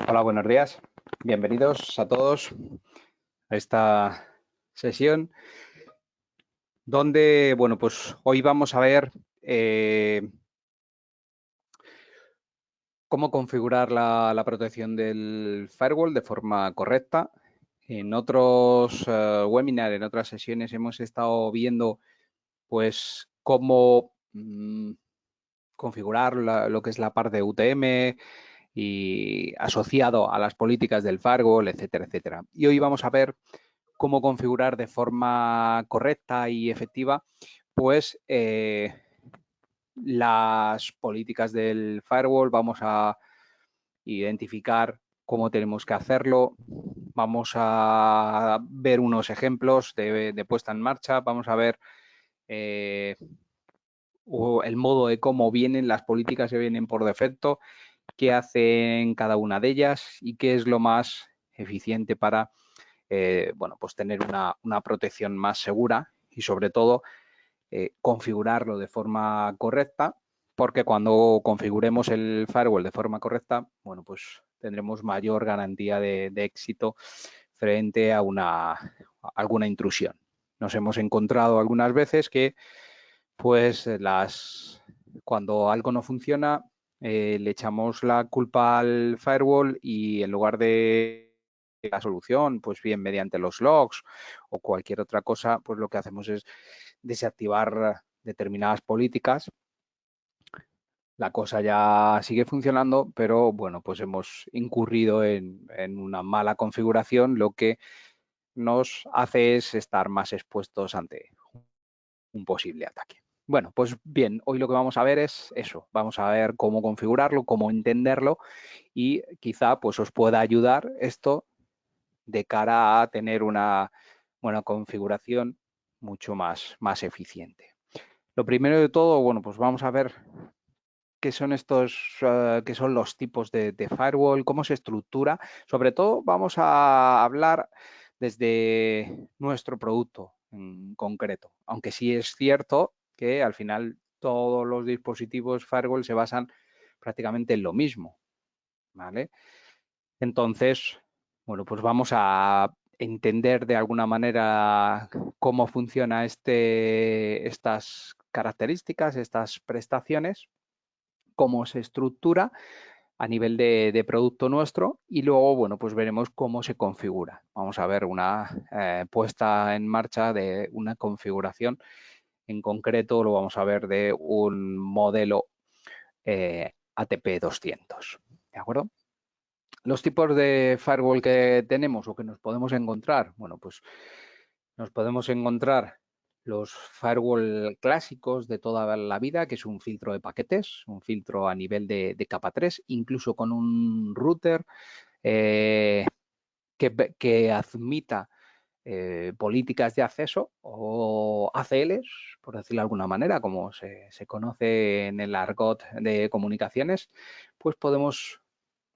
Hola, buenos días. Bienvenidos a todos a esta sesión donde, bueno, pues hoy vamos a ver cómo configurar la protección del firewall de forma correcta. En otros webinars, en otras sesiones hemos estado viendo pues cómo configurar lo que es la parte de UTM y asociado a las políticas del firewall, etcétera, etcétera. Y hoy vamos a ver cómo configurar de forma correcta y efectiva pues las políticas del firewall. Vamos a identificar cómo tenemos que hacerlo, vamos a ver unos ejemplos de puesta en marcha, vamos a ver el modo de cómo vienen las políticas que vienen por defecto, qué hacen cada una de ellas y qué es lo más eficiente para bueno, pues tener una protección más segura y sobre todo configurarlo de forma correcta, porque cuando configuremos el firewall de forma correcta, bueno, pues tendremos mayor garantía de éxito frente a alguna intrusión. Nos hemos encontrado algunas veces que pues cuando algo no funciona le echamos la culpa al firewall y en lugar de la solución, pues bien mediante los logs o cualquier otra cosa, pues lo que hacemos es desactivar determinadas políticas. La cosa ya sigue funcionando, pero bueno, pues hemos incurrido en una mala configuración, lo que nos hace es estar más expuestos ante un posible ataque. Bueno, pues bien, hoy lo que vamos a ver es eso, vamos a ver cómo configurarlo, cómo entenderlo y quizá pues os pueda ayudar esto de cara a tener una buena configuración mucho más eficiente. Lo primero de todo, bueno, pues vamos a ver qué son qué son los tipos de firewall, cómo se estructura. Sobre todo vamos a hablar desde nuestro producto en concreto, aunque sí es cierto que al final todos los dispositivos firewall se basan prácticamente en lo mismo, ¿vale? Entonces, bueno, pues vamos a entender de alguna manera cómo funciona estas características, estas prestaciones, cómo se estructura a nivel de producto nuestro y luego, bueno, pues veremos cómo se configura. Vamos a ver una puesta en marcha de una configuración. En concreto lo vamos a ver de un modelo ATP 200. ¿De acuerdo? Los tipos de firewall que tenemos o que nos podemos encontrar, bueno, pues nos podemos encontrar los firewall clásicos de toda la vida, que es un filtro de paquetes, un filtro a nivel de capa 3, incluso con un router eh, que admita políticas de acceso o ACLs, por decirlo de alguna manera, como se conoce en el argot de comunicaciones, pues podemos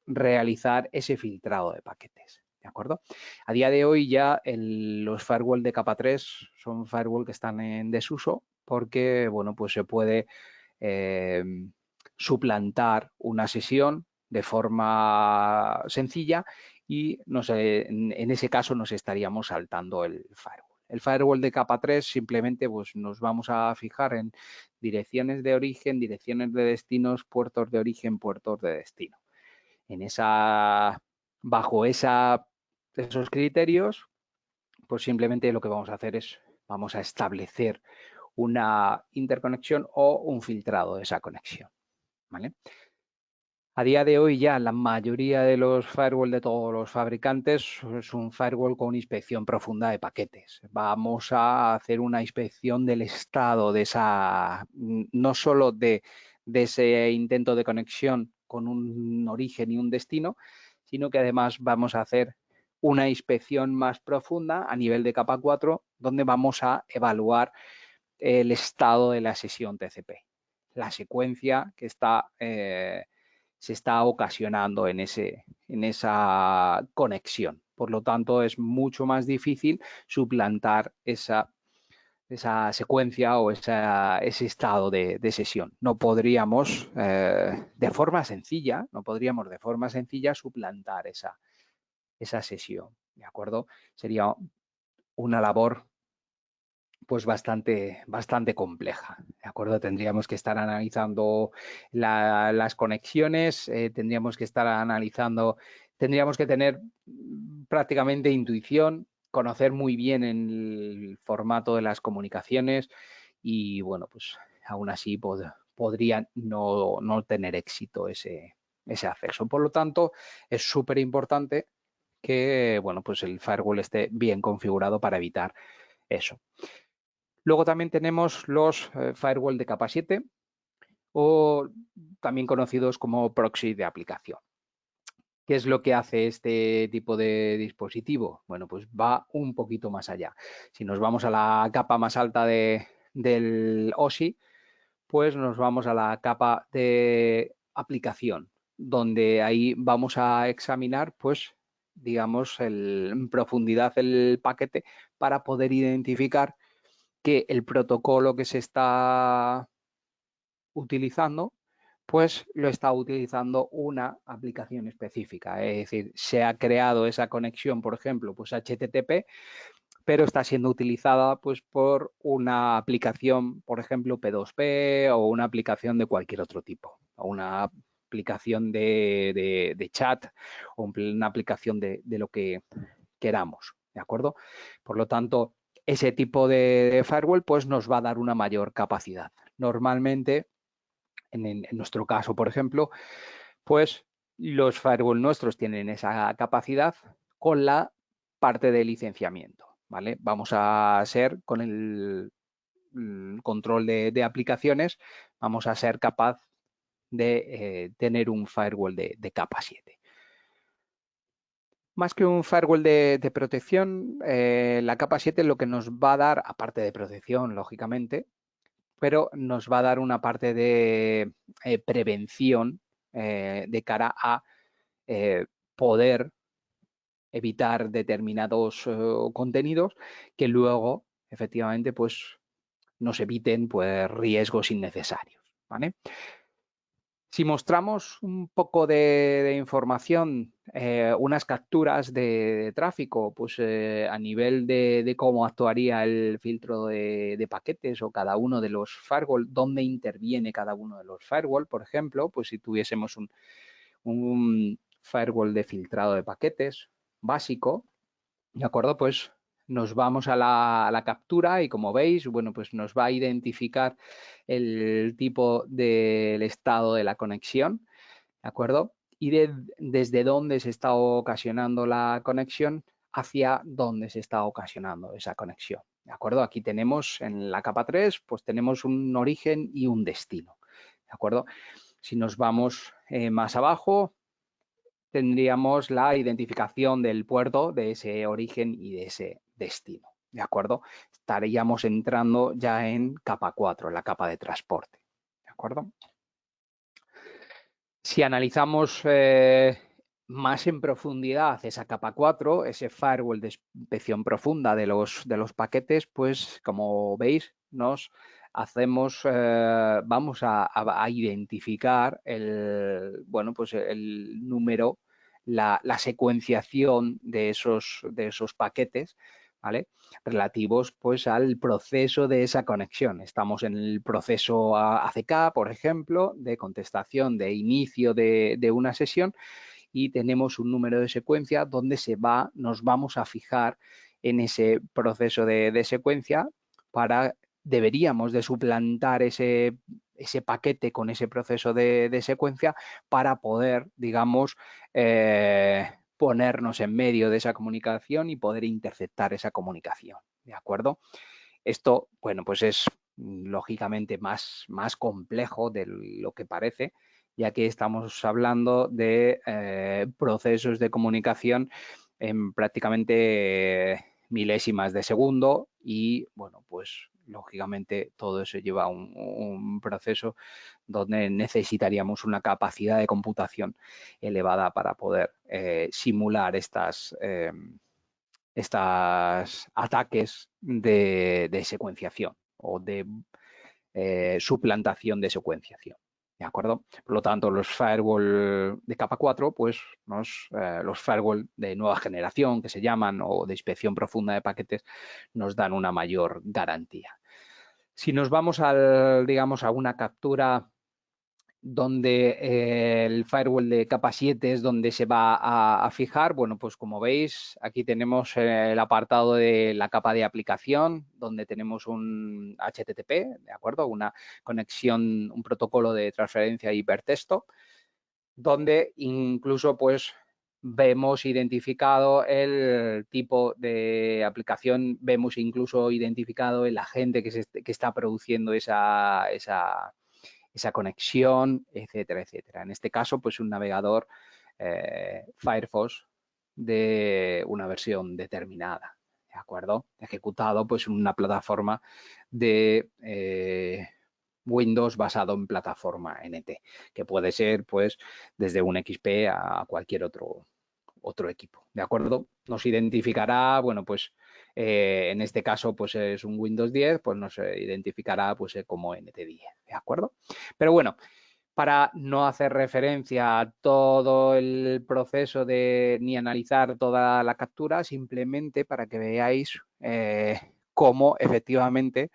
realizar ese filtrado de paquetes. ¿De acuerdo? A día de hoy ya los firewall de capa 3 son firewall que están en desuso porque, bueno, pues se puede eh, suplantar una sesión de forma sencilla y en ese caso nos estaríamos saltando el firewall. El firewall de capa 3 simplemente pues, nos vamos a fijar en direcciones de origen, direcciones de destinos, puertos de origen, puertos de destino. Bajo esos criterios, pues simplemente lo que vamos a hacer es, vamos a establecer una interconexión o un filtrado de esa conexión. ¿Vale? A día de hoy ya la mayoría de los firewall de todos los fabricantes es un firewall con inspección profunda de paquetes. Vamos a hacer una inspección del estado de no solo de ese intento de conexión con un origen y un destino, sino que además vamos a hacer una inspección más profunda a nivel de capa 4, donde vamos a evaluar el estado de la sesión TCP, la secuencia que se está ocasionando en esa conexión. Por lo tanto, es mucho más difícil suplantar esa secuencia o ese estado de sesión. No podríamos de forma sencilla, suplantar esa sesión, ¿de acuerdo? Sería una labor pues bastante compleja, ¿de acuerdo? Tendríamos que estar analizando las conexiones, tendríamos que tener prácticamente intuición, conocer muy bien el formato de las comunicaciones y, bueno, pues aún así podría no tener éxito ese acceso. Por lo tanto, es súper importante que, bueno, pues el firewall esté bien configurado para evitar eso. Luego también tenemos los firewall de capa 7 o también conocidos como proxy de aplicación. ¿Qué es lo que hace este tipo de dispositivo? Bueno, pues va un poquito más allá. Si nos vamos a la capa más alta del OSI, pues nos vamos a la capa de aplicación, donde ahí vamos a examinar, pues, digamos, en profundidad el paquete para poder identificar que el protocolo que se está utilizando, pues lo está utilizando una aplicación específica. Es decir, se ha creado esa conexión, por ejemplo, pues HTTP, pero está siendo utilizada pues por una aplicación, por ejemplo, P2P o una aplicación de cualquier otro tipo, o una aplicación de chat o una aplicación de lo que queramos, ¿de acuerdo? Por lo tanto, ese tipo de firewall pues nos va a dar una mayor capacidad. Normalmente, en nuestro caso, por ejemplo, pues los firewall nuestros tienen esa capacidad con la parte de licenciamiento, ¿vale? Vamos a ser con el control de aplicaciones, vamos a ser capaz de tener un firewall de capa 7. Más que un firewall de protección, la capa 7 lo que nos va a dar, aparte de protección, lógicamente, pero nos va a dar una parte de prevención de cara a poder evitar determinados contenidos que luego, efectivamente, pues nos eviten pues, riesgos innecesarios, ¿vale? Si mostramos un poco de información, unas capturas de tráfico, pues a nivel de cómo actuaría el filtro de paquetes o cada uno de los firewall, dónde interviene cada uno de los firewall, por ejemplo, pues si tuviésemos un firewall de filtrado de paquetes básico, ¿de acuerdo? Pues nos vamos a la captura y como veis, bueno, pues nos va a identificar el tipo del estado de la conexión, ¿de acuerdo? Y desde dónde se está ocasionando la conexión hacia dónde se está ocasionando esa conexión, ¿de acuerdo? Aquí tenemos en la capa 3, pues tenemos un origen y un destino, ¿de acuerdo? Si nos vamos más abajo, tendríamos la identificación del puerto, de ese origen y de ese destino, ¿de acuerdo? Estaríamos entrando ya en capa 4, en la capa de transporte, ¿de acuerdo? Si analizamos más en profundidad esa capa 4, ese firewall de inspección profunda de los paquetes, pues como veis, vamos a identificar bueno, pues el número, la secuenciación de esos paquetes, ¿vale? Relativos pues al proceso de esa conexión. Estamos en el proceso ACK, por ejemplo, de contestación de inicio de una sesión y tenemos un número de secuencia donde nos vamos a fijar en ese proceso de secuencia deberíamos de suplantar ese paquete con ese proceso de secuencia para poder, digamos, ponernos en medio de esa comunicación y poder interceptar esa comunicación, ¿de acuerdo? Esto, bueno, pues es lógicamente más complejo de lo que parece, ya que estamos hablando de procesos de comunicación en prácticamente milésimas de segundo y, bueno, pues lógicamente todo eso lleva a un proceso donde necesitaríamos una capacidad de computación elevada para poder simular estos ataques de secuenciación o de suplantación de secuenciación. ¿De acuerdo? Por lo tanto, los firewall de capa 4, pues los firewall de nueva generación que se llaman o de inspección profunda de paquetes nos dan una mayor garantía. Si nos vamos digamos, a una captura donde el firewall de capa 7 es donde se va a fijar, bueno, pues como veis, aquí tenemos el apartado de la capa de aplicación, donde tenemos un HTTP, ¿de acuerdo? Una conexión, un protocolo de transferencia hipertexto, donde incluso pues vemos identificado el tipo de aplicación, vemos incluso identificado el agente que está produciendo esa conexión, etcétera, etcétera. En este caso, pues un navegador Firefox de una versión determinada, ¿de acuerdo? Ejecutado pues en una plataforma de Windows basado en plataforma NT, que puede ser pues desde un XP a cualquier otro equipo, ¿de acuerdo? Nos identificará, bueno, pues en este caso pues es un Windows 10, pues nos identificará pues como NT10, ¿de acuerdo? Pero bueno, para no hacer referencia a todo el proceso de ni analizar toda la captura, simplemente para que veáis cómo efectivamente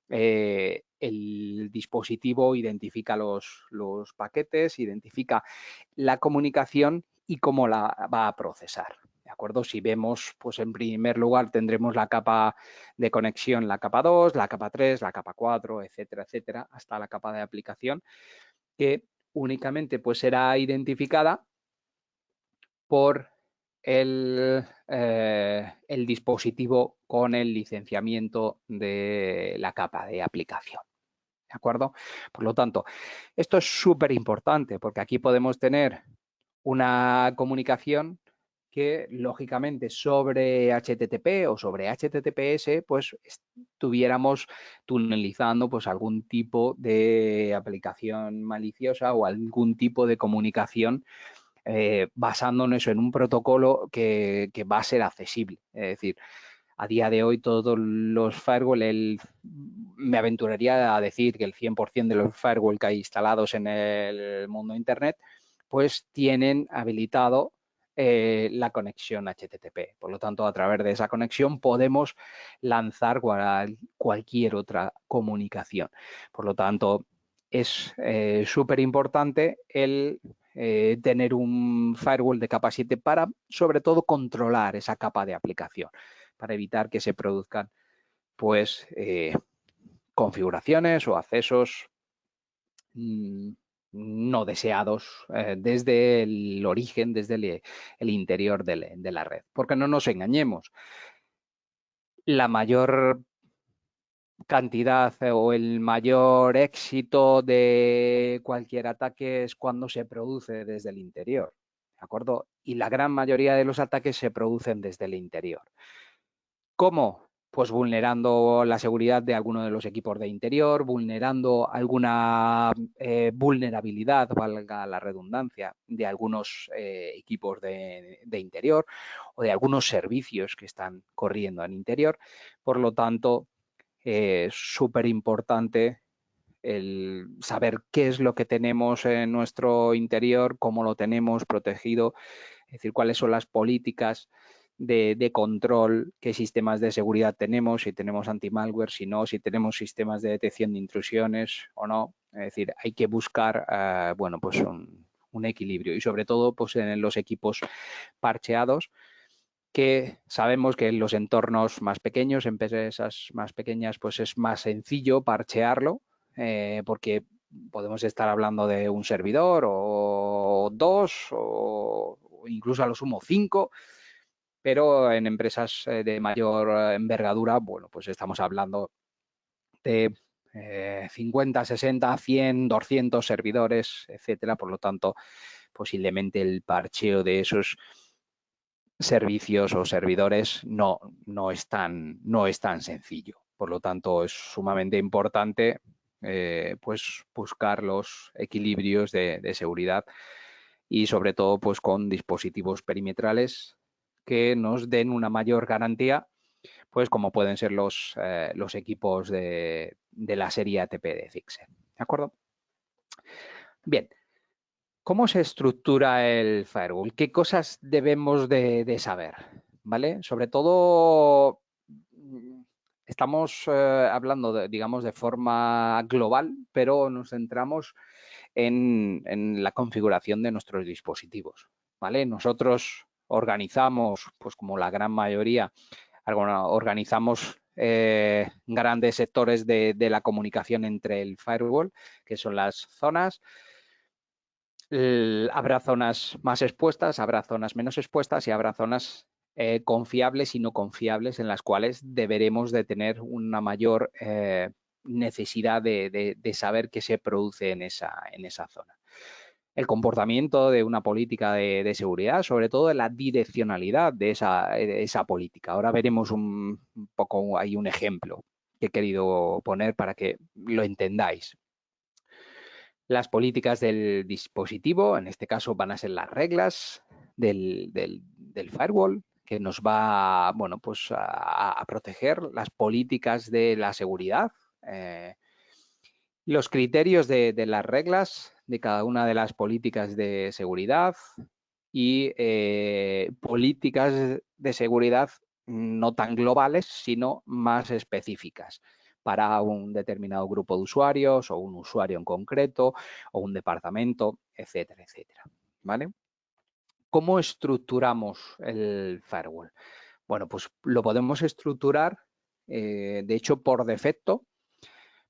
el dispositivo identifica los paquetes, identifica la comunicación y cómo la va a procesar. ¿De acuerdo? Si vemos, pues en primer lugar tendremos la capa de conexión, la capa 2, la capa 3, la capa 4, etcétera, etcétera, hasta la capa de aplicación, que únicamente pues será identificada por el dispositivo con el licenciamiento de la capa de aplicación. ¿De acuerdo? Por lo tanto, esto es súper importante porque aquí podemos tener una comunicación que lógicamente sobre HTTP o sobre HTTPS pues estuviéramos tunelizando pues algún tipo de aplicación maliciosa o algún tipo de comunicación basándonos en un protocolo que va a ser accesible. Es decir, a día de hoy todos los firewall, me aventuraría a decir que el 100% de los firewall que hay instalados en el mundo Internet, pues tienen habilitado la conexión HTTP. Por lo tanto, a través de esa conexión podemos lanzar cualquier otra comunicación. Por lo tanto, es súper importante el tener un firewall de capa 7 para, sobre todo, controlar esa capa de aplicación, para evitar que se produzcan pues configuraciones o accesos no deseados desde el origen, desde el interior de la red. Porque no nos engañemos, la mayor cantidad o el mayor éxito de cualquier ataque es cuando se produce desde el interior, ¿de acuerdo? Y la gran mayoría de los ataques se producen desde el interior. ¿Cómo? Pues vulnerando la seguridad de alguno de los equipos de interior, vulnerando alguna vulnerabilidad, valga la redundancia, de algunos equipos de interior o de algunos servicios que están corriendo en interior. Por lo tanto, es súper importante el saber qué es lo que tenemos en nuestro interior, cómo lo tenemos protegido, es decir, cuáles son las políticas de control, qué sistemas de seguridad tenemos, si tenemos anti-malware, si no, si tenemos sistemas de detección de intrusiones o no. Es decir, hay que buscar, bueno, pues un equilibrio y sobre todo pues en los equipos parcheados, que sabemos que en los entornos más pequeños, en empresas más pequeñas, pues es más sencillo parchearlo, porque podemos estar hablando de un servidor o dos o incluso a lo sumo 5, pero en empresas de mayor envergadura, bueno, pues estamos hablando de 50, 60, 100, 200 servidores, etcétera. Por lo tanto, posiblemente el parcheo de esos servicios o servidores no es tan sencillo. Por lo tanto, es sumamente importante pues buscar los equilibrios de seguridad y sobre todo pues con dispositivos perimetrales que nos den una mayor garantía, pues como pueden ser los equipos de la serie ATP de Zixer. ¿De acuerdo? Bien, ¿cómo se estructura el firewall? ¿Qué cosas debemos de saber? ¿Vale? Sobre todo, estamos hablando, digamos, de forma global, pero nos centramos en la configuración de nuestros dispositivos. ¿Vale? Nosotros organizamos, pues como la gran mayoría, organizamos grandes sectores de la comunicación entre el firewall, que son las zonas. Habrá zonas más expuestas, habrá zonas menos expuestas y habrá zonas confiables y no confiables en las cuales deberemos de tener una mayor necesidad de saber qué se produce en esa zona. El comportamiento de una política de seguridad, sobre todo la direccionalidad de esa política. Ahora veremos un poco, hay un ejemplo que he querido poner para que lo entendáis. Las políticas del dispositivo, en este caso van a ser las reglas del firewall, que nos va, bueno, pues a proteger las políticas de la seguridad. Los criterios de las reglas de cada una de las políticas de seguridad y políticas de seguridad no tan globales, sino más específicas para un determinado grupo de usuarios o un usuario en concreto o un departamento, etcétera, etcétera. ¿Vale? ¿Cómo estructuramos el firewall? Bueno, pues lo podemos estructurar, de hecho, por defecto,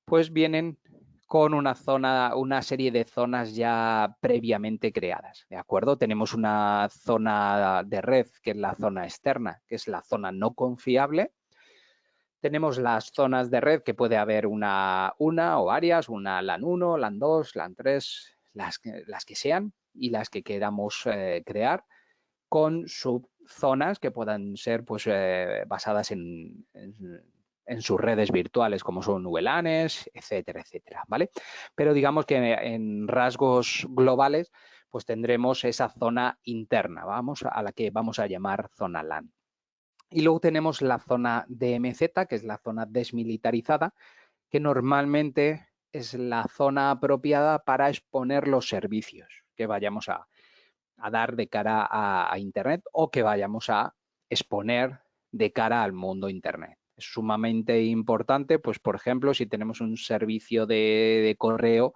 pues vienen con una serie de zonas ya previamente creadas, ¿de acuerdo? Tenemos una zona de red, que es la zona externa, que es la zona no confiable. Tenemos las zonas de red, que puede haber una o varias, una LAN 1, LAN 2, LAN 3, las que sean y las que queramos crear, con subzonas que puedan ser pues, basadas en sus redes virtuales, como son VLANs, etcétera, etcétera, ¿vale? Pero digamos que en rasgos globales, pues tendremos esa zona interna, a la que vamos a llamar zona LAN. Y luego tenemos la zona DMZ, que es la zona desmilitarizada, que normalmente es la zona apropiada para exponer los servicios que vayamos a dar de cara a Internet o que vayamos a exponer de cara al mundo Internet. Es sumamente importante, pues por ejemplo, si tenemos un servicio de correo,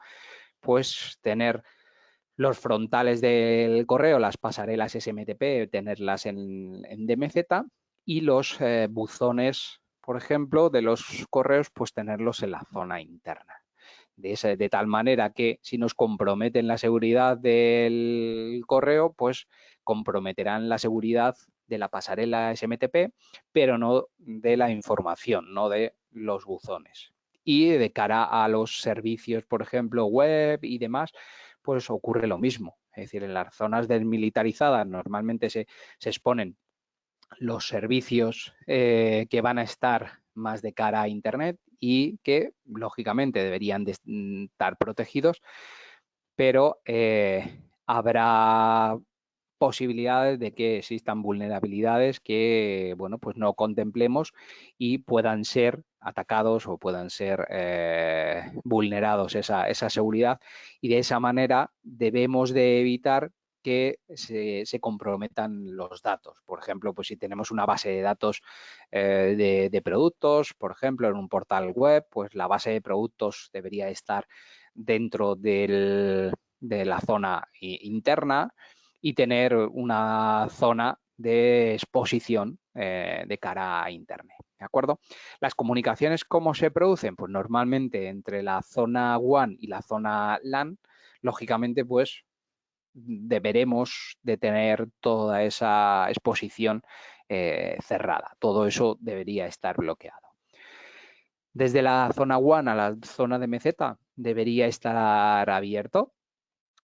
pues tener los frontales del correo, las pasarelas SMTP, tenerlas en DMZ y los buzones, por ejemplo, de los correos, pues tenerlos en la zona interna. De tal manera que si nos comprometen la seguridad del correo, pues comprometerán la seguridad de la pasarela SMTP, pero no de la información, no de los buzones. Y de cara a los servicios, por ejemplo, web y demás, pues ocurre lo mismo. Es decir, en las zonas desmilitarizadas normalmente se exponen los servicios que van a estar más de cara a Internet y que, lógicamente, deberían de estar protegidos, pero habrá posibilidades de que existan vulnerabilidades que, bueno, pues no contemplemos y puedan ser atacados o puedan ser vulnerados esa seguridad, y de esa manera debemos de evitar que se comprometan los datos. Por ejemplo, pues si tenemos una base de datos de productos, por ejemplo, en un portal web, pues la base de productos debería estar dentro de la zona interna y tener una zona de exposición de cara a Internet. ¿De acuerdo? Las comunicaciones, ¿cómo se producen? Pues normalmente entre la zona WAN y la zona LAN, lógicamente, pues deberemos de tener toda esa exposición cerrada. Todo eso debería estar bloqueado. Desde la zona WAN a la zona de MZ debería estar abierto,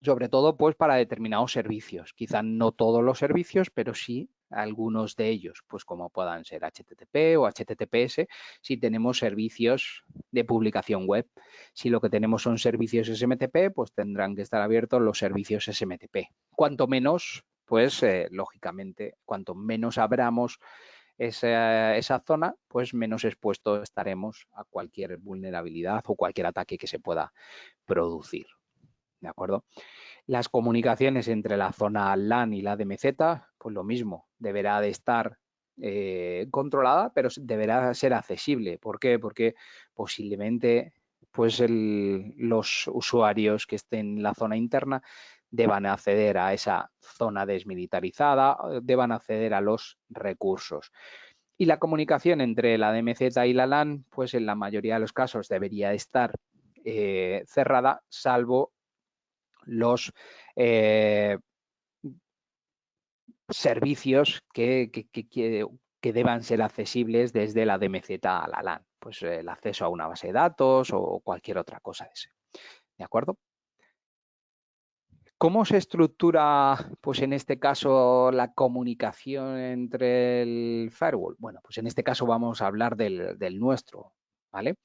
sobre todo pues para determinados servicios. Quizá no todos los servicios, pero sí algunos de ellos, pues como puedan ser HTTP o HTTPS, si tenemos servicios de publicación web. Si lo que tenemos son servicios SMTP, pues tendrán que estar abiertos los servicios SMTP. Cuanto menos pues lógicamente, cuanto menos abramos esa zona, pues menos expuestos estaremos a cualquier vulnerabilidad o cualquier ataque que se pueda producir. ¿De acuerdo? Las comunicaciones entre la zona LAN y la DMZ, pues lo mismo, deberá de estar controlada, pero deberá ser accesible. ¿Por qué? Porque posiblemente pues los usuarios que estén en la zona interna deban acceder a esa zona desmilitarizada, deban acceder a los recursos. Y la comunicación entre la DMZ y la LAN, pues en la mayoría de los casos debería estar cerrada, salvo los servicios que deban ser accesibles desde la DMZ a la LAN, pues el acceso a una base de datos o cualquier otra cosa de ese. ¿De acuerdo? ¿Cómo se estructura, pues en este caso, la comunicación entre el firewall? Bueno, pues en este caso vamos a hablar del nuestro, ¿vale?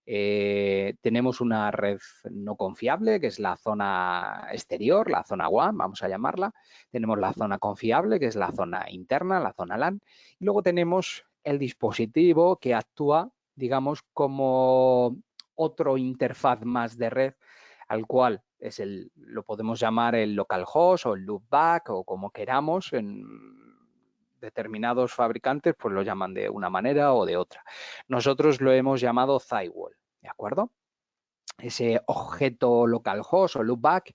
Tenemos una red no confiable, que es la zona exterior, la zona WAN, vamos a llamarla. Tenemos la zona confiable, que es la zona interna, la zona LAN. Y luego tenemos el dispositivo que actúa, digamos, como otro interfaz más de red, al cual lo podemos llamar el localhost o el loopback o como queramos. En determinados fabricantes pues lo llaman de una manera o de otra. Nosotros lo hemos llamado firewall, ¿de acuerdo? Ese objeto localhost o loopback,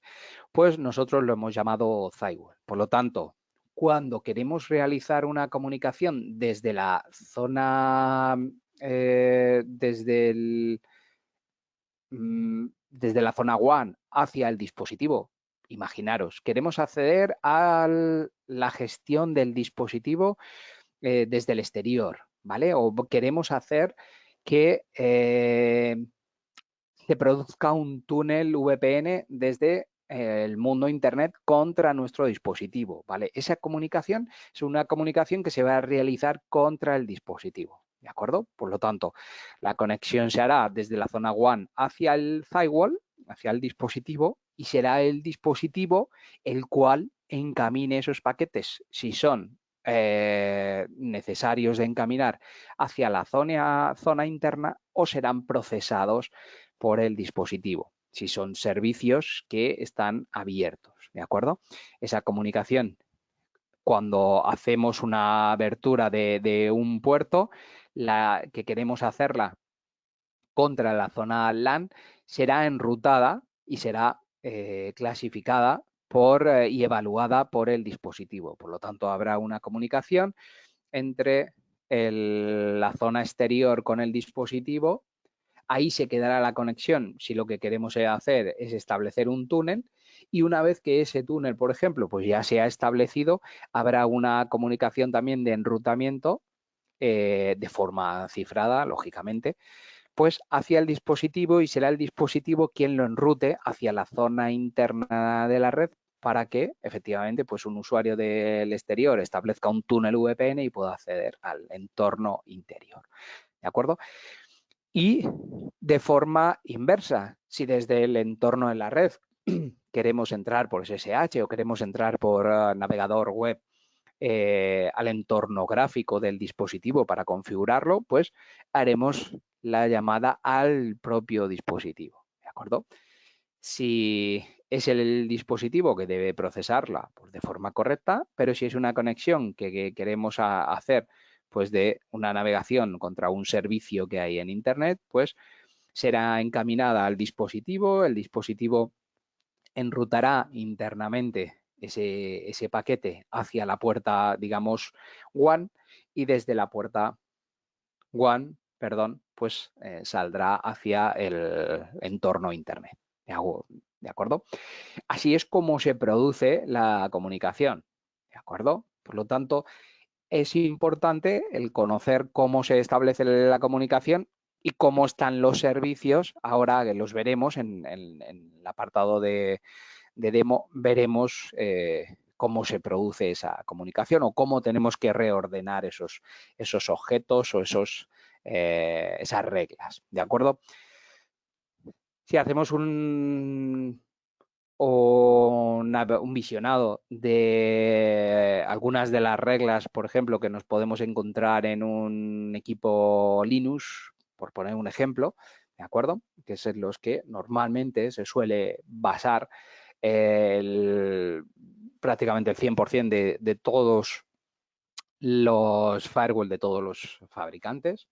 pues nosotros lo hemos llamado firewall. Por lo tanto, cuando queremos realizar una comunicación desde la zona, desde la zona WAN hacia el dispositivo, imaginaros, queremos acceder a la gestión del dispositivo desde el exterior, ¿vale? O queremos hacer que se produzca un túnel VPN desde el mundo Internet contra nuestro dispositivo, ¿vale? Esa comunicación es una comunicación que se va a realizar contra el dispositivo, ¿de acuerdo? Por lo tanto, la conexión se hará desde la zona WAN hacia el firewall, hacia el dispositivo, y será el dispositivo el cual encamine esos paquetes, si son necesarios de encaminar hacia la zona interna o serán procesados por el dispositivo, si son servicios que están abiertos, ¿de acuerdo? Esa comunicación, cuando hacemos una abertura de un puerto, la que queremos hacerla contra la zona LAN, será enrutada y será clasificada y evaluada por el dispositivo. Por lo tanto, habrá una comunicación entre la zona exterior con el dispositivo. Ahí se quedará la conexión si lo que queremos hacer es establecer un túnel, y una vez que ese túnel, por ejemplo, pues ya se ha establecido, habrá una comunicación también de enrutamiento de forma cifrada, lógicamente, pues hacia el dispositivo, y será el dispositivo quien lo enrute hacia la zona interna de la red para que efectivamente pues un usuario del exterior establezca un túnel VPN y pueda acceder al entorno interior. ¿De acuerdo? Y de forma inversa, si desde el entorno de la red queremos entrar por SSH o queremos entrar por navegador web al entorno gráfico del dispositivo para configurarlo, pues haremos la llamada al propio dispositivo, ¿de acuerdo? Si es el dispositivo que debe procesarla pues, de forma correcta, pero si es una conexión que queremos hacer pues de una navegación contra un servicio que hay en Internet, pues será encaminada al dispositivo, el dispositivo enrutará internamente ese paquete hacia la puerta, digamos, WAN, y desde la puerta WAN, perdón, pues saldrá hacia el entorno Internet. ¿De acuerdo? Así es como se produce la comunicación. ¿De acuerdo? Por lo tanto, es importante el conocer cómo se establece la comunicación y cómo están los servicios. Ahora que los veremos en el apartado de demo, veremos cómo se produce esa comunicación o cómo tenemos que reordenar esos objetos o esas reglas. ¿De acuerdo? Si hacemos o un visionado de algunas de las reglas, por ejemplo, que nos podemos encontrar en un equipo Linux, por poner un ejemplo, ¿de acuerdo? Que es en los que normalmente se suele basar prácticamente el 100% de todos los firewall de todos los fabricantes,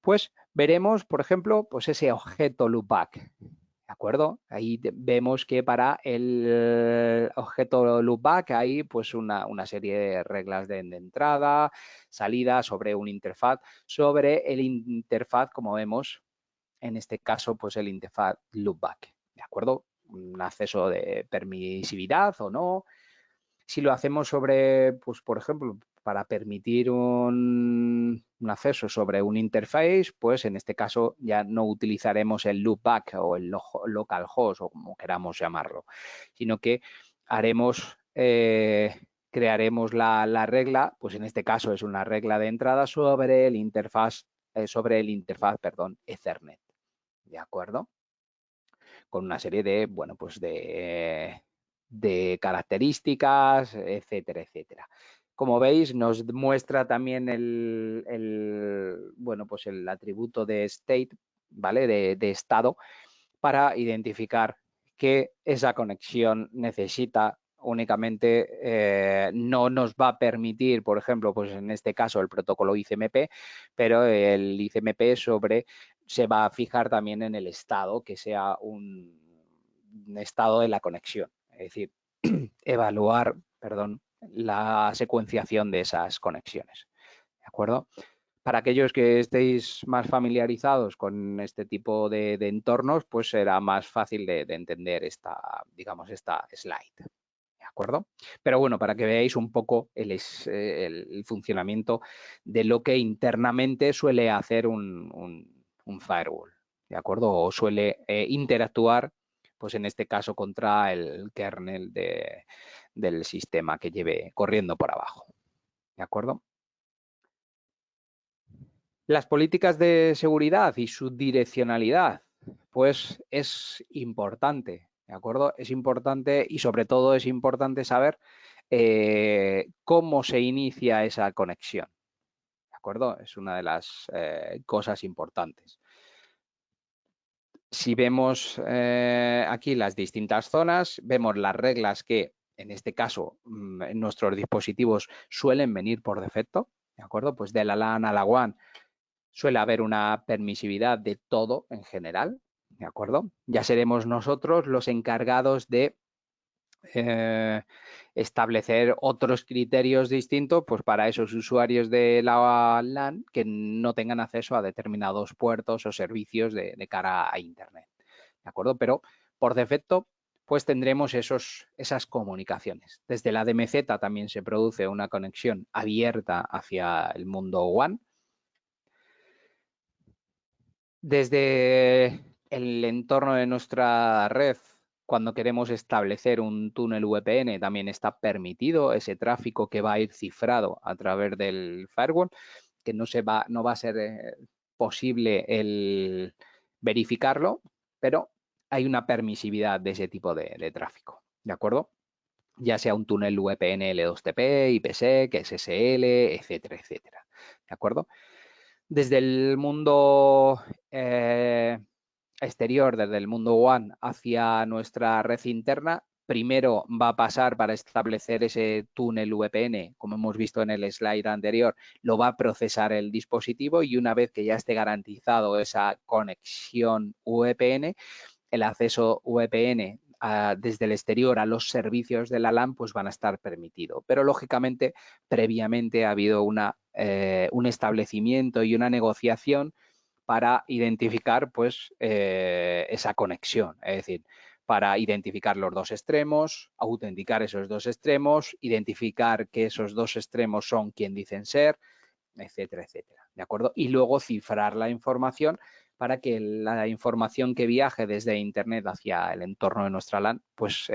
pues veremos, por ejemplo, pues ese objeto loopback. ¿De acuerdo? Ahí vemos que para el objeto loopback hay pues una serie de reglas de entrada, salida sobre un interfaz, sobre el interfaz, como vemos, en este caso, pues el interfaz loopback. ¿De acuerdo? Un acceso de permisividad o no, si lo hacemos sobre, pues por ejemplo, para permitir un acceso sobre un interface, pues en este caso ya no utilizaremos el loopback o el localhost o como queramos llamarlo, sino que haremos, crearemos la regla, pues en este caso es una regla de entrada sobre el interfaz, perdón, Ethernet, ¿de acuerdo? Con una serie de, bueno, pues de características, etcétera, etcétera. Como veis, nos muestra también bueno, pues el atributo de state, ¿vale? De estado, para identificar que esa conexión necesita únicamente, no nos va a permitir, por ejemplo, pues en este caso el protocolo ICMP, pero el ICMP se va a fijar también en el estado, que sea un estado de la conexión, es decir, evaluar, perdón, la secuenciación de esas conexiones, ¿de acuerdo? Para aquellos que estéis más familiarizados con este tipo de entornos, pues será más fácil de entender digamos, esta slide. ¿De acuerdo? Pero bueno, para que veáis un poco el funcionamiento de lo que internamente suele hacer un firewall, ¿de acuerdo? O suele interactuar, pues en este caso, contra el kernel del sistema que lleve corriendo por abajo, ¿de acuerdo? Las políticas de seguridad y su direccionalidad, pues es importante, ¿de acuerdo? Es importante y sobre todo es importante saber cómo se inicia esa conexión, ¿de acuerdo? Es una de las cosas importantes. Si vemos aquí las distintas zonas, vemos las reglas que en este caso en nuestros dispositivos suelen venir por defecto, ¿de acuerdo? Pues de la LAN a la WAN suele haber una permisividad de todo en general, ¿de acuerdo? Ya seremos nosotros los encargados de establecer otros criterios distintos pues para esos usuarios de la LAN que no tengan acceso a determinados puertos o servicios de cara a Internet, ¿de acuerdo? Pero por defecto pues tendremos esas comunicaciones. Desde la DMZ también se produce una conexión abierta hacia el mundo WAN. Desde el entorno de nuestra red, cuando queremos establecer un túnel VPN, también está permitido ese tráfico que va a ir cifrado a través del firewall, que no va a ser posible el verificarlo, pero hay una permisividad de ese tipo de tráfico, ¿de acuerdo? Ya sea un túnel VPN L2TP, IPsec, SSL, etcétera, etcétera, ¿de acuerdo? Desde el mundo exterior, desde el mundo WAN hacia nuestra red interna, primero va a pasar para establecer ese túnel VPN, como hemos visto en el slide anterior, lo va a procesar el dispositivo y una vez que ya esté garantizado esa conexión VPN, el acceso VPN desde el exterior a los servicios de la LAN pues van a estar permitidos. Pero lógicamente, previamente ha habido un establecimiento y una negociación para identificar pues esa conexión, es decir, para identificar los dos extremos, autenticar esos dos extremos, identificar que esos dos extremos son quien dicen ser, etcétera, etcétera, ¿de acuerdo? Y luego cifrar la información para que la información que viaje desde Internet hacia el entorno de nuestra LAN, pues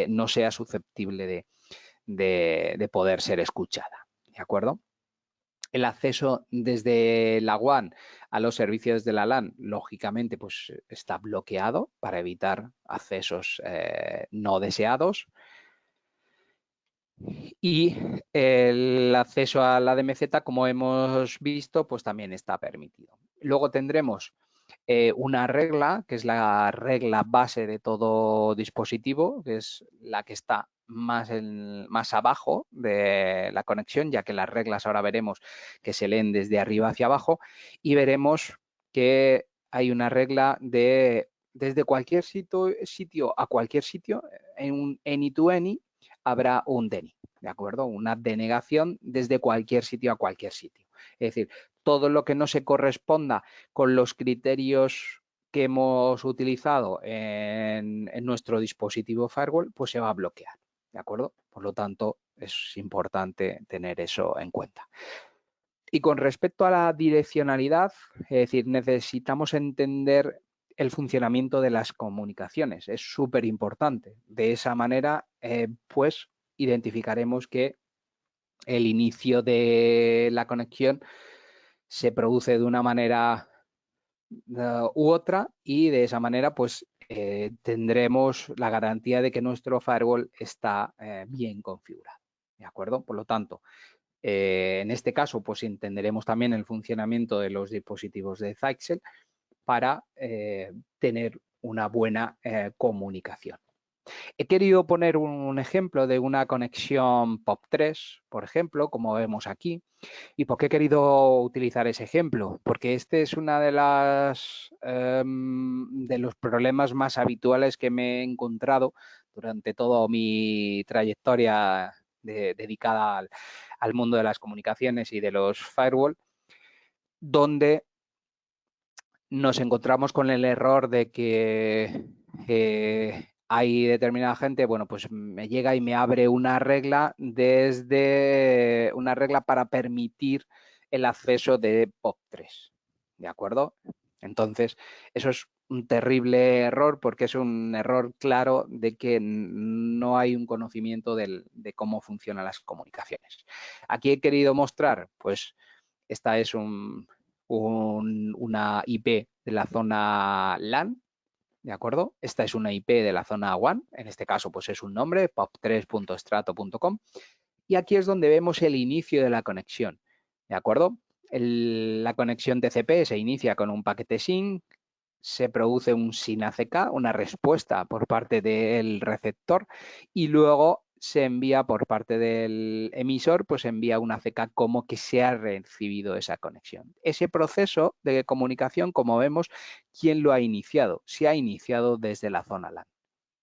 no sea susceptible de poder ser escuchada, ¿de acuerdo? El acceso desde la WAN a los servicios de la LAN, lógicamente, pues está bloqueado para evitar accesos no deseados. Y el acceso a la DMZ, como hemos visto, pues también está permitido. Luego tendremos una regla, que es la regla base de todo dispositivo, que es la que está más abajo de la conexión, ya que las reglas ahora veremos que se leen desde arriba hacia abajo, y veremos que hay una regla de desde cualquier sitio a cualquier sitio, en un any-to-any habrá un DENI, ¿de acuerdo? Una denegación desde cualquier sitio a cualquier sitio. Es decir, todo lo que no se corresponda con los criterios que hemos utilizado en nuestro dispositivo firewall, pues se va a bloquear, ¿de acuerdo? Por lo tanto, es importante tener eso en cuenta. Y con respecto a la direccionalidad, es decir, necesitamos entender el funcionamiento de las comunicaciones. Es súper importante. De esa manera, pues identificaremos que el inicio de la conexión se produce de una manera u otra, y de esa manera pues tendremos la garantía de que nuestro firewall está bien configurado, ¿de acuerdo? Por lo tanto, en este caso pues entenderemos también el funcionamiento de los dispositivos de Zyxel para tener una buena comunicación. He querido poner un ejemplo de una conexión POP3, por ejemplo, como vemos aquí. ¿Y por qué he querido utilizar ese ejemplo? Porque este es una de de los problemas más habituales que me he encontrado durante toda mi trayectoria dedicada al mundo de las comunicaciones y de los firewall, donde nos encontramos con el error de que hay determinada gente, bueno, pues me llega y me abre una regla desde una regla para permitir el acceso de POP3, ¿de acuerdo? Entonces, eso es un terrible error porque es un error claro de que no hay un conocimiento de cómo funcionan las comunicaciones. Aquí he querido mostrar, pues, esta es una IP de la zona LAN, ¿de acuerdo? Esta es una IP de la zona WAN, en este caso pues es un nombre, pop3.strato.com, y aquí es donde vemos el inicio de la conexión, ¿de acuerdo? La conexión TCP se inicia con un paquete SYN, se produce un SYN ACK, una respuesta por parte del receptor, y luego se envía por parte del emisor, pues envía una ACK como que se ha recibido esa conexión. Ese proceso de comunicación, como vemos, ¿quién lo ha iniciado? Se ha iniciado desde la zona LAN,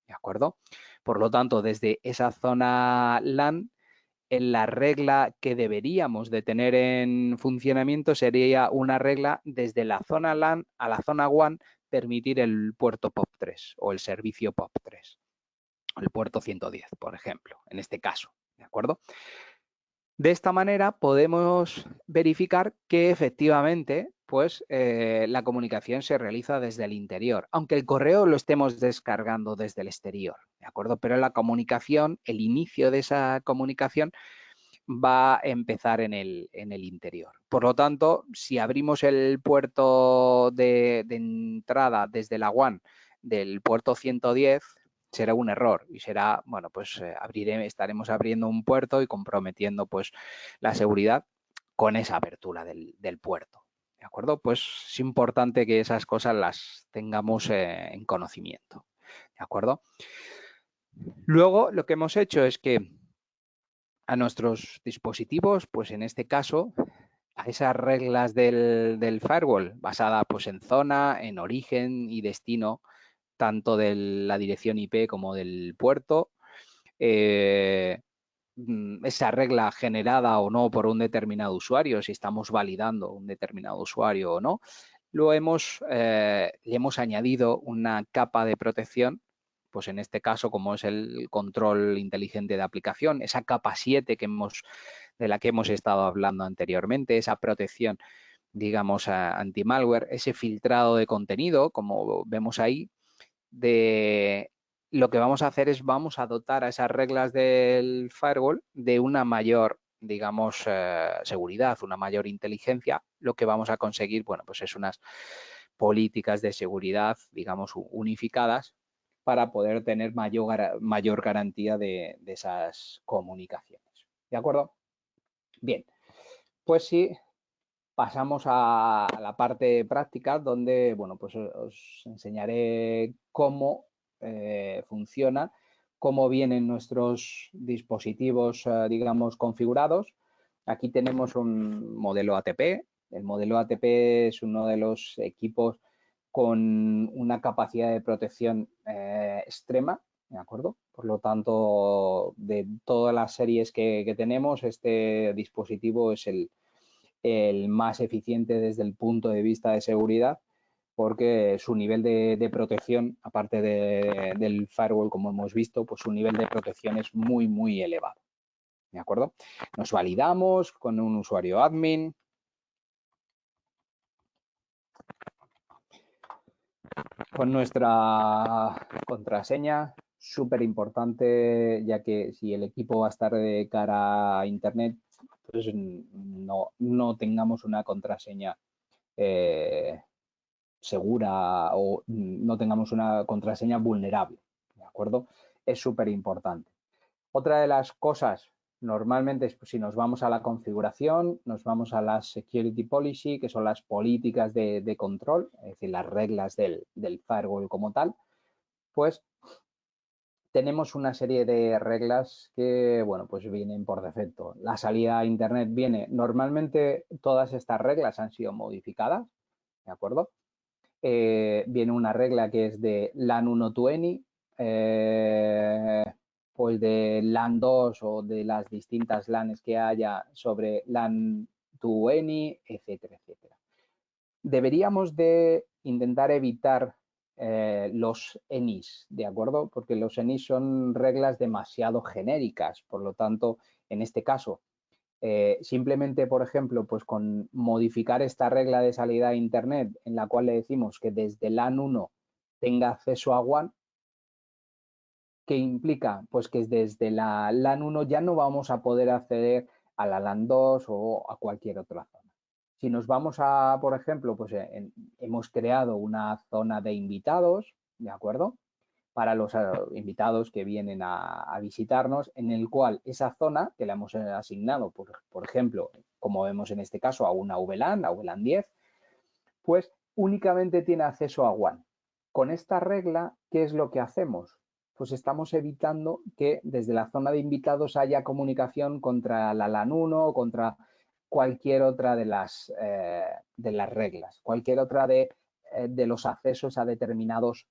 ¿de acuerdo? Por lo tanto, desde esa zona LAN, en la regla que deberíamos de tener en funcionamiento sería una regla desde la zona LAN a la zona WAN, permitir el puerto POP3 o el servicio POP3, el puerto 110, por ejemplo, en este caso, ¿de acuerdo? De esta manera podemos verificar que efectivamente pues, la comunicación se realiza desde el interior, aunque el correo lo estemos descargando desde el exterior, ¿de acuerdo? Pero la comunicación, el inicio de esa comunicación va a empezar en el interior. Por lo tanto, si abrimos el puerto de entrada desde la WAN del puerto 110, será un error y será, bueno, pues estaremos abriendo un puerto y comprometiendo pues la seguridad con esa apertura del puerto. ¿De acuerdo? Pues es importante que esas cosas las tengamos en conocimiento. ¿De acuerdo? Luego, lo que hemos hecho es que a nuestros dispositivos, pues en este caso, a esas reglas del firewall, basada pues en zona, en origen y destino, tanto de la dirección IP como del puerto, esa regla generada o no por un determinado usuario, si estamos validando un determinado usuario o no, le hemos añadido una capa de protección, pues en este caso, como es el control inteligente de aplicación, esa capa 7 de la que hemos estado hablando anteriormente, esa protección, digamos, anti-malware, ese filtrado de contenido, como vemos ahí, lo que vamos a hacer es vamos a dotar a esas reglas del firewall de una mayor digamos, seguridad, una mayor inteligencia, lo que vamos a conseguir, bueno, pues es unas políticas de seguridad, digamos, unificadas para poder tener mayor garantía de esas comunicaciones. ¿De acuerdo? Bien, pues sí, pasamos a la parte práctica donde, bueno, pues os enseñaré cómo funciona, cómo vienen nuestros dispositivos, digamos, configurados. Aquí tenemos un modelo ATP. El modelo ATP es uno de los equipos con una capacidad de protección extrema, ¿de acuerdo? Por lo tanto, de todas las series que tenemos, este dispositivo es el más eficiente desde el punto de vista de seguridad, porque su nivel de protección, aparte del firewall, como hemos visto, pues su nivel de protección es muy, muy elevado. ¿De acuerdo? Nos validamos con un usuario admin. Con nuestra contraseña, súper importante, ya que si el equipo va a estar de cara a Internet, pues no tengamos una contraseña segura o no tengamos una contraseña vulnerable, ¿de acuerdo? Es súper importante. Otra de las cosas, normalmente, pues, si nos vamos a la configuración, nos vamos a las security policy, que son las políticas de control, es decir, las reglas del firewall como tal, pues tenemos una serie de reglas que, bueno, pues vienen por defecto. La salida a Internet viene, normalmente todas estas reglas han sido modificadas, ¿de acuerdo? Viene una regla que es de LAN 1 to any, pues de LAN 2 o de las distintas LANs que haya sobre LAN to any, etcétera, etcétera. Deberíamos de intentar evitar los ENIs, ¿de acuerdo? Porque los ENIs son reglas demasiado genéricas, por lo tanto, en este caso, simplemente, por ejemplo, pues con modificar esta regla de salida a Internet en la cual le decimos que desde LAN 1 tenga acceso a WAN, ¿qué implica? Pues que desde la LAN 1 ya no vamos a poder acceder a la LAN 2 o a cualquier otra zona. Si nos vamos a, por ejemplo, pues hemos creado una zona de invitados, ¿de acuerdo? Para los invitados que vienen a visitarnos, en el cual esa zona que le hemos asignado, por ejemplo, como vemos en este caso, a una VLAN, a VLAN 10, pues únicamente tiene acceso a WAN. Con esta regla, ¿qué es lo que hacemos? Pues estamos evitando que desde la zona de invitados haya comunicación contra la LAN 1 o contra cualquier otra de las reglas, cualquier otra de los accesos a determinadas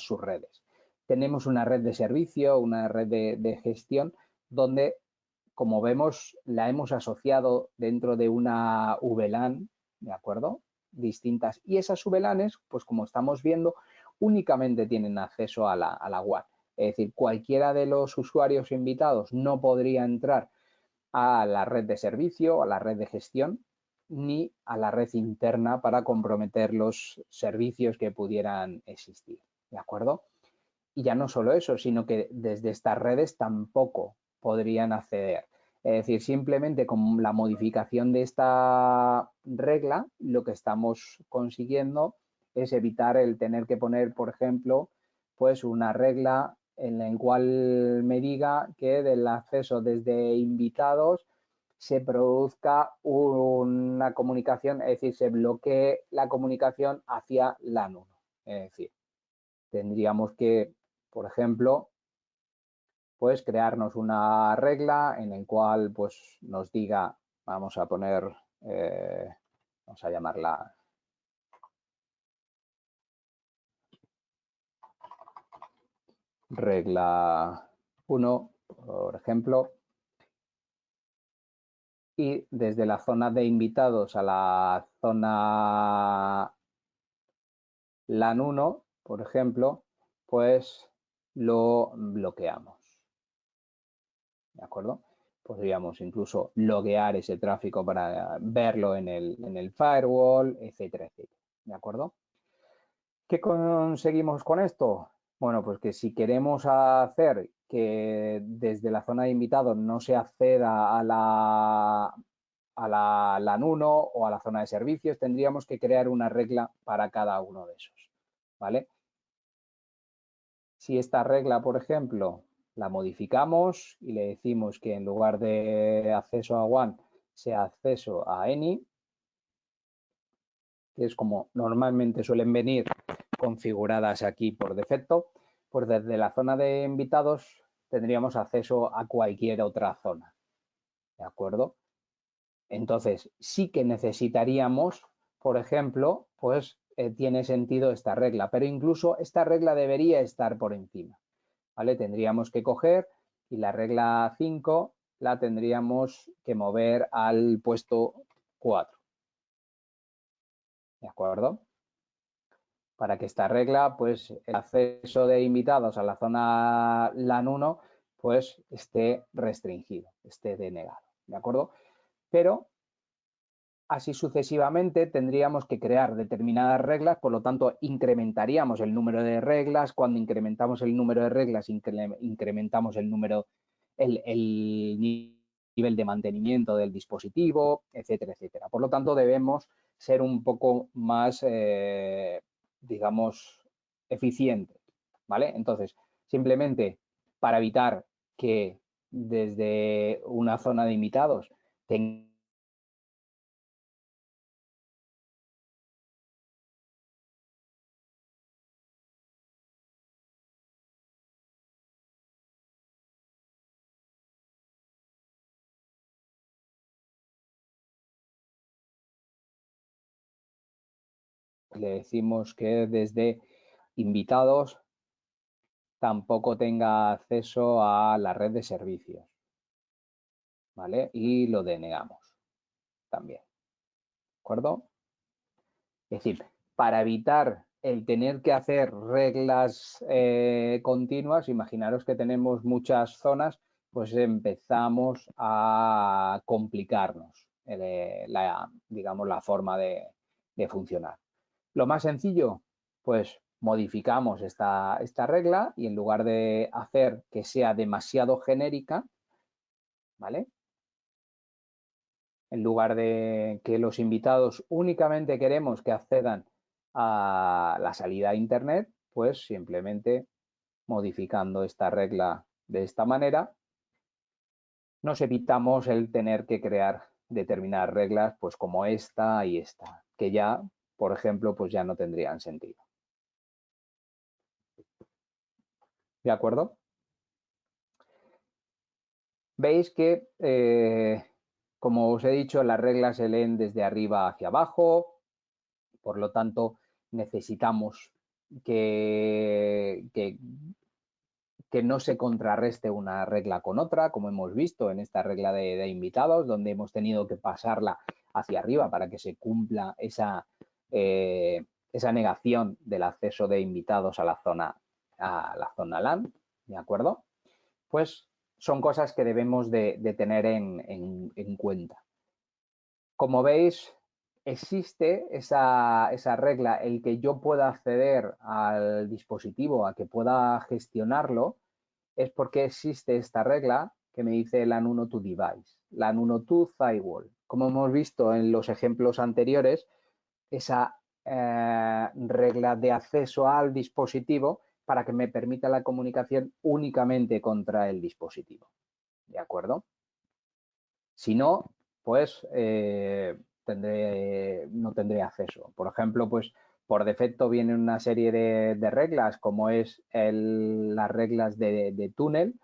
subredes. Tenemos una red de servicio, una red de gestión, donde, como vemos, la hemos asociado dentro de una VLAN, ¿de acuerdo? Distintas. Y esas VLANs, pues como estamos viendo, únicamente tienen acceso a la WAN. Es decir, cualquiera de los usuarios invitados no podría entrar a la red de servicio, a la red de gestión, ni a la red interna para comprometer los servicios que pudieran existir. ¿De acuerdo? Y ya no solo eso, sino que desde estas redes tampoco podrían acceder. Es decir, simplemente con la modificación de esta regla, lo que estamos consiguiendo es evitar el tener que poner, por ejemplo, pues una regla en la cual me diga que del acceso desde invitados se produzca una comunicación, es decir, se bloquee la comunicación hacia LAN 1. Es decir, tendríamos que, por ejemplo, pues crearnos una regla en la cual pues nos diga, vamos a poner, vamos a llamarla regla 1, por ejemplo, y desde la zona de invitados a la zona LAN 1, por ejemplo, pues lo bloqueamos. ¿De acuerdo? Podríamos incluso loguear ese tráfico para verlo en el firewall, etcétera, etcétera. ¿De acuerdo? ¿Qué conseguimos con esto? Bueno, pues que si queremos hacer que desde la zona de invitados no se acceda a la LAN 1 o a la zona de servicios, tendríamos que crear una regla para cada uno de esos, ¿vale? Si esta regla, por ejemplo, la modificamos y le decimos que en lugar de acceso a WAN sea acceso a ANY, que es como normalmente suelen venir configuradas aquí por defecto, pues desde la zona de invitados tendríamos acceso a cualquier otra zona, ¿de acuerdo? Entonces, sí que necesitaríamos, por ejemplo, pues tiene sentido esta regla, pero incluso esta regla debería estar por encima, ¿vale? Tendríamos que coger y la regla 5 la tendríamos que mover al puesto 4, ¿de acuerdo? Para que esta regla, pues el acceso de invitados a la zona LAN 1, pues esté restringido, esté denegado, ¿de acuerdo? Pero así sucesivamente tendríamos que crear determinadas reglas, por lo tanto incrementaríamos el número de reglas. Cuando incrementamos el número de reglas, incrementamos el nivel de mantenimiento del dispositivo, etcétera, etcétera. Por lo tanto, debemos ser un poco más, digamos, eficientes, ¿vale? Entonces, simplemente para evitar que desde una zona de invitados tengamos le decimos que desde invitados tampoco tenga acceso a la red de servicios, ¿vale? Y lo denegamos también, ¿de acuerdo? Es decir, para evitar el tener que hacer reglas continuas, imaginaros que tenemos muchas zonas, pues empezamos a complicarnos digamos, la forma de funcionar. Lo más sencillo, pues modificamos esta regla y en lugar de hacer que sea demasiado genérica, ¿vale? En lugar de que los invitados únicamente queremos que accedan a la salida a Internet, pues simplemente modificando esta regla de esta manera, nos evitamos el tener que crear determinadas reglas, pues como esta y esta, que ya, por ejemplo, pues ya no tendrían sentido. ¿De acuerdo? Veis que, como os he dicho, las reglas se leen desde arriba hacia abajo, por lo tanto necesitamos que no se contrarreste una regla con otra, como hemos visto en esta regla de invitados, donde hemos tenido que pasarla hacia arriba para que se cumpla esa negación del acceso de invitados a la zona LAN, ¿de acuerdo? Pues son cosas que debemos de tener en cuenta. Como veis, existe esa regla, el que yo pueda acceder al dispositivo, a que pueda gestionarlo, es porque existe esta regla que me dice LAN 1 to device, LAN 1 to firewall. Como hemos visto en los ejemplos anteriores, esa regla de acceso al dispositivo para que me permita la comunicación únicamente contra el dispositivo. ¿De acuerdo? Si no, pues no tendré acceso. Por ejemplo, pues por defecto viene una serie de reglas, como es las reglas de túnel,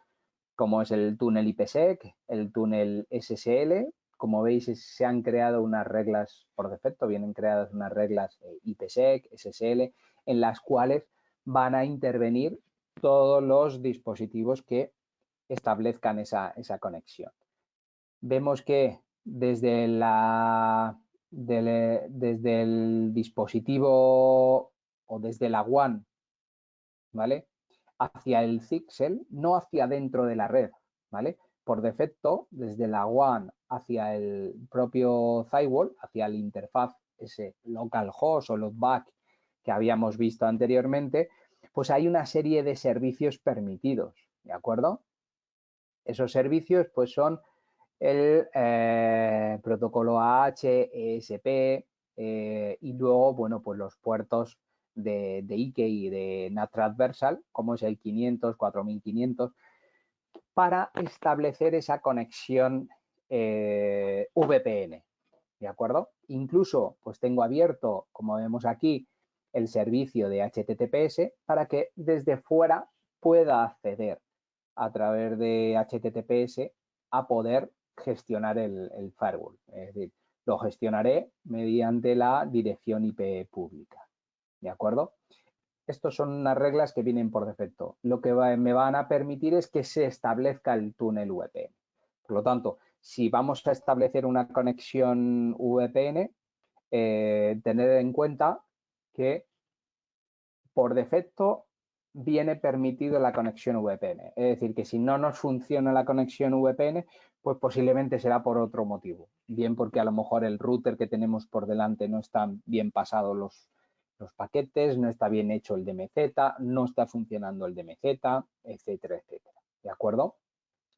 como es el túnel IPsec, el túnel SSL. Como veis, se han creado unas reglas por defecto, vienen creadas unas reglas IPsec, SSL, en las cuales van a intervenir todos los dispositivos que establezcan esa conexión. Vemos que desde el dispositivo o desde la WAN, ¿vale? Hacia el Zixel, no hacia dentro de la red, ¿vale? Por defecto, desde la WAN hacia el propio firewall, hacia el interfaz, ese localhost o loopback que habíamos visto anteriormente, pues hay una serie de servicios permitidos, ¿de acuerdo? Esos servicios pues son el protocolo HESP y luego, bueno, pues los puertos de IKE y de NAT Transversal, como es el 500, 4500, para establecer esa conexión VPN, ¿de acuerdo? Incluso, pues tengo abierto, como vemos aquí, el servicio de HTTPS para que desde fuera pueda acceder a través de HTTPS a poder gestionar el firewall. Es decir, lo gestionaré mediante la dirección IP pública, ¿de acuerdo? Estas son unas reglas que vienen por defecto. Lo que me van a permitir es que se establezca el túnel VPN. Por lo tanto, si vamos a establecer una conexión VPN, tener en cuenta que por defecto viene permitido la conexión VPN. Es decir, que si no nos funciona la conexión VPN, pues posiblemente será por otro motivo. Bien porque a lo mejor el router que tenemos por delante no están bien pasados los paquetes, no está bien hecho el DMZ, no está funcionando el DMZ, etcétera, etcétera. ¿De acuerdo?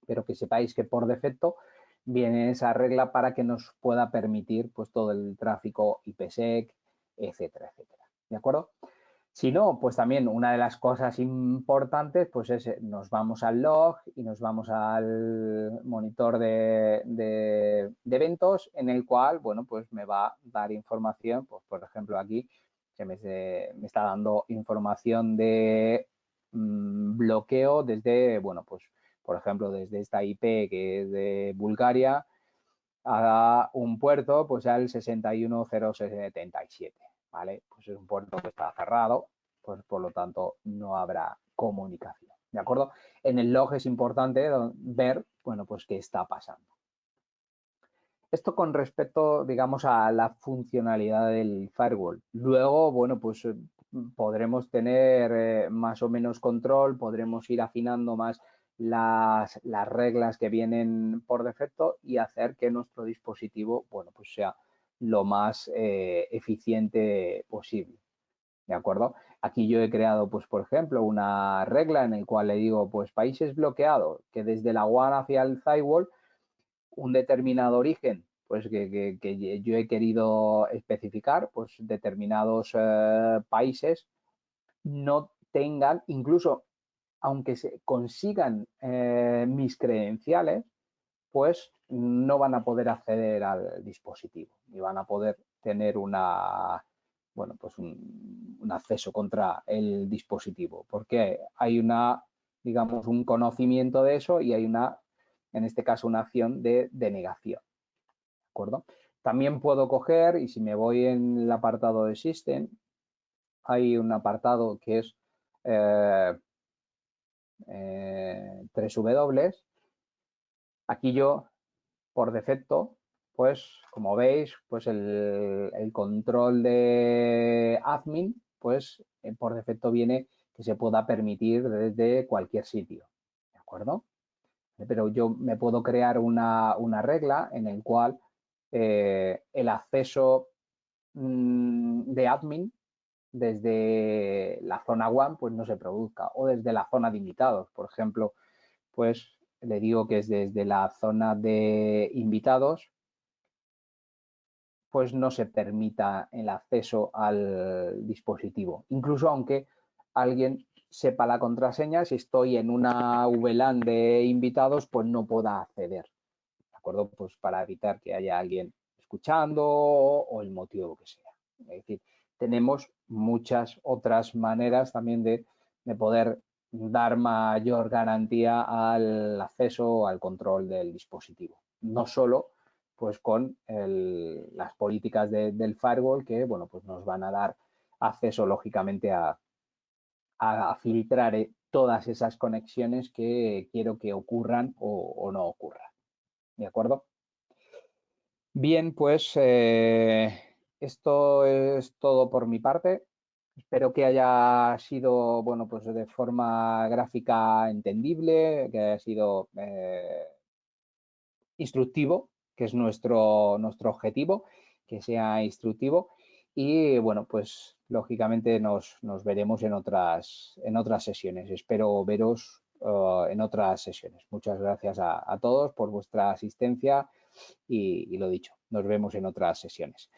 Pero que sepáis que por defecto viene esa regla para que nos pueda permitir pues todo el tráfico IPsec, etcétera, etcétera. ¿De acuerdo? Si no, pues también una de las cosas importantes pues es nos vamos al log y nos vamos al monitor de eventos en el cual, bueno, pues me va a dar información, pues por ejemplo aquí que me está dando información de bloqueo desde, bueno, pues por ejemplo desde esta IP que es de Bulgaria a un puerto pues al 610077, ¿vale? Pues es un puerto que está cerrado, pues por lo tanto no habrá comunicación, ¿de acuerdo? En el log es importante ver, bueno, pues qué está pasando. Esto con respecto, digamos, a la funcionalidad del firewall. Luego, bueno, pues podremos tener más o menos control, podremos ir afinando más las reglas que vienen por defecto y hacer que nuestro dispositivo, bueno, pues sea lo más eficiente posible. ¿De acuerdo? Aquí yo he creado, pues, por ejemplo, una regla en la cual le digo, pues, países bloqueados, que desde la WAN hacia el firewall un determinado origen, pues que yo he querido especificar, pues determinados países no tengan, incluso aunque se consigan mis credenciales, pues no van a poder acceder al dispositivo y van a poder tener bueno, pues un acceso contra el dispositivo, porque hay digamos, un conocimiento de eso y hay en este caso, una acción de denegación, ¿de acuerdo? También puedo coger, y si me voy en el apartado de System, hay un apartado que es 3W. Aquí yo, por defecto, pues como veis, pues el control de admin, pues por defecto viene que se pueda permitir desde cualquier sitio, ¿de acuerdo? Pero yo me puedo crear una regla en el cual el acceso de admin desde la zona WAN pues no se produzca o desde la zona de invitados, por ejemplo, pues le digo que es desde la zona de invitados pues no se permita el acceso al dispositivo, incluso aunque alguien sepa la contraseña, si estoy en una VLAN de invitados pues no pueda acceder, ¿de acuerdo? Pues para evitar que haya alguien escuchando o el motivo que sea. Es decir, tenemos muchas otras maneras también de poder dar mayor garantía al acceso o al control del dispositivo. No solo pues con las políticas del firewall que, bueno, pues nos van a dar acceso lógicamente a filtrar todas esas conexiones que quiero que ocurran o no ocurran. ¿De acuerdo? Bien, pues esto es todo por mi parte. Espero que haya sido, bueno, pues de forma gráfica entendible, que haya sido instructivo, que es nuestro objetivo, que sea instructivo. Y bueno, pues lógicamente nos veremos en otras sesiones. Espero veros en otras sesiones. Muchas gracias a todos por vuestra asistencia y lo dicho, nos vemos en otras sesiones.